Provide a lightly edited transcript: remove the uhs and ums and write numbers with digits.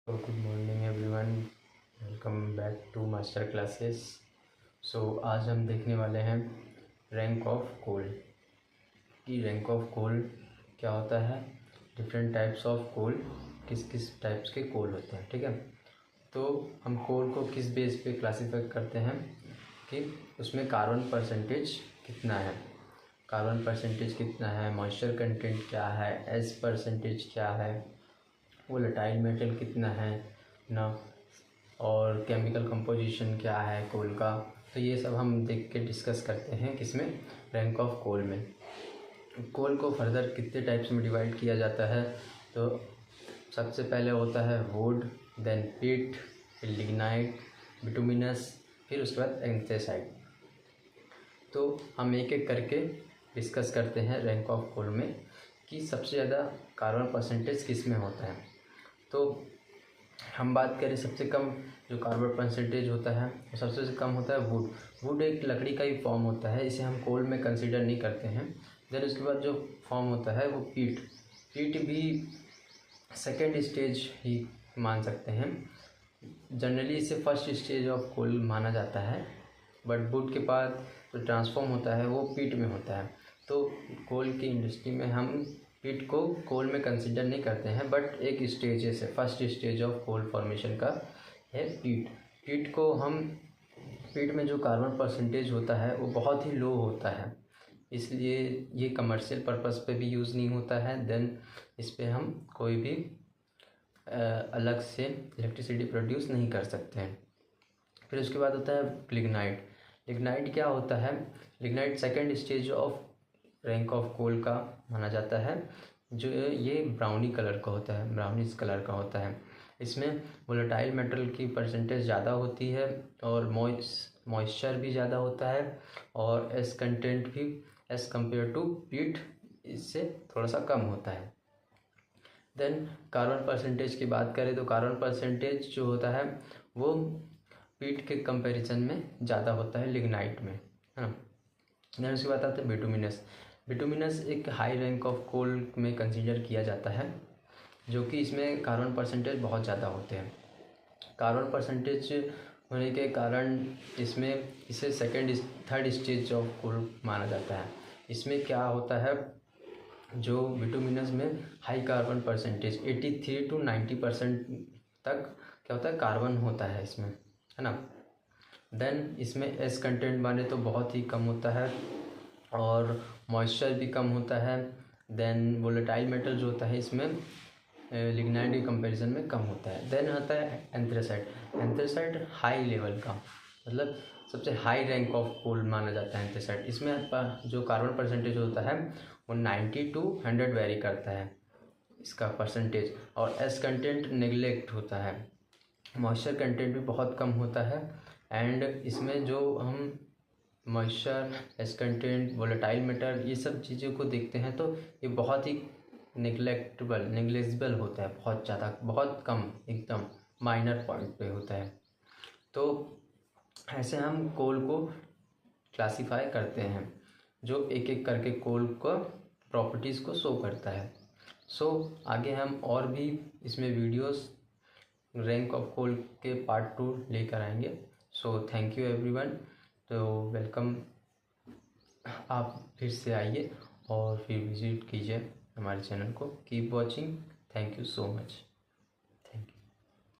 Good morning everyone, welcome back to master classes. आज हम देखने वाले हैं रैंक ऑफ कोल कि रैंक ऑफ कोल क्या होता है, डिफरेंट टाइप्स ऑफ कोल, किस किस टाइप्स के कोल होते हैं। ठीक है, तो हम कोल को किस बेस पे क्लासीफाई करते हैं कि उसमें कार्बन परसेंटेज कितना है, कार्बन परसेंटेज कितना है, मॉइस्चर कंटेंट क्या है, एस परसेंटेज क्या है, वोलेटाइल मेटल कितना है ना, और केमिकल कंपोजिशन क्या है कोल का। तो ये सब हम देख के डिस्कस करते हैं किसमें, रैंक ऑफ कोल में। कोल को फर्दर कितने टाइप्स में डिवाइड किया जाता है, तो सबसे पहले होता है वुड, देन पिट, फिर लिग्नाइट, बिटुमिनस, फिर उसके बाद एंथ्रेसाइट। तो हम एक एक करके डिस्कस करते हैं रैंक ऑफ कोल में कि सबसे ज़्यादा कार्बन परसेंटेज किस में होता है। तो हम बात करें सबसे कम जो कार्बन परसेंटेज होता है वो सबसे कम होता है वुड। वुड एक लकड़ी का ही फॉर्म होता है, इसे हम कोल में कंसीडर नहीं करते हैं। देन उसके बाद जो फॉर्म होता है वो पीट। पीट भी सेकेंड स्टेज ही मान सकते हैं, जनरली इसे फर्स्ट स्टेज ऑफ कोल माना जाता है, बट वुड के बाद जो ट्रांसफॉर्म होता है वो पीट में होता है। तो कोल की इंडस्ट्री में हम पीट को कोल में कंसीडर नहीं करते हैं, बट एक स्टेज से first stage of coal formation का है पीट। पीट में जो कार्बन परसेंटेज होता है वो बहुत ही लो होता है, इसलिए ये कमर्शियल पर्पस पे भी यूज़ नहीं होता है। देन इस पर हम कोई भी अलग से इलेक्ट्रिसिटी प्रोड्यूस नहीं कर सकते हैं। फिर उसके बाद होता है लिग्नाइट। लिग्नाइट क्या होता है, lignite second stage of rank of coal का माना जाता है। जो ये ब्राउनी कलर का होता है, ब्राउनिश कलर का होता है। इसमें वोलेटाइल मेटल की परसेंटेज ज़्यादा होती है और मॉइस्चर भी ज़्यादा होता है, और एस कंटेंट भी एज़ कम्पेयर टू पीट इससे थोड़ा सा कम होता है। देन कार्बन परसेंटेज की बात करें तो कार्बन परसेंटेज जो होता है वो पीट के कंपैरिजन में ज़्यादा होता है लिग्नाइट में, है ना। देन उसके बाद आते हैं बिटुमिनस। बिटुमिनस एक हाई रैंक ऑफ कोल में कंसीडर किया जाता है, जो कि इसमें कार्बन परसेंटेज बहुत ज़्यादा होते हैं। कार्बन परसेंटेज होने के कारण इसे थर्ड स्टेज ऑफ कोल माना जाता है। इसमें क्या होता है, जो बिटुमिनस में हाई कार्बन परसेंटेज 83 to 90% तक क्या होता है, कार्बन होता है इसमें, है ना। देन इसमें एस कंटेंट माने तो बहुत ही कम होता है और मॉइस्चर भी कम होता है। देन वोलेटाइल मेटल जो होता है इसमें लिग्नाइट के कंपैरिजन में कम होता है। देन आता है एंथ्रेसाइट। एंथ्रेसाइट हाई लेवल का, मतलब सबसे हाई रैंक ऑफ कोल माना जाता है एंथ्रेसाइट। इसमें जो कार्बन परसेंटेज होता है वो 90 to 100 वेरी करता है इसका परसेंटेज, और एस कंटेंट नेग्लेक्ट होता है, मॉइस्चर कंटेंट भी बहुत कम होता है। एंड इसमें जो हम moisture, ash content, volatile matter ये सब चीज़ों को देखते हैं तो ये बहुत ही नेग्लेजिबल होता है, बहुत ज़्यादा, बहुत कम, एकदम माइनर पॉइंट पे होता है। तो ऐसे हम कोल को क्लासीफाई करते हैं, जो एक एक करके कोल को प्रॉपर्टीज़ को शो करता है। आगे हम और भी इसमें वीडियोस रैंक ऑफ कोल के पार्ट 2 लेकर आएंगे। Thank you everyone. तो वेलकम, आप फिर से आइए और फिर विज़िट कीजिए हमारे चैनल को। Keep watching, thank you so much.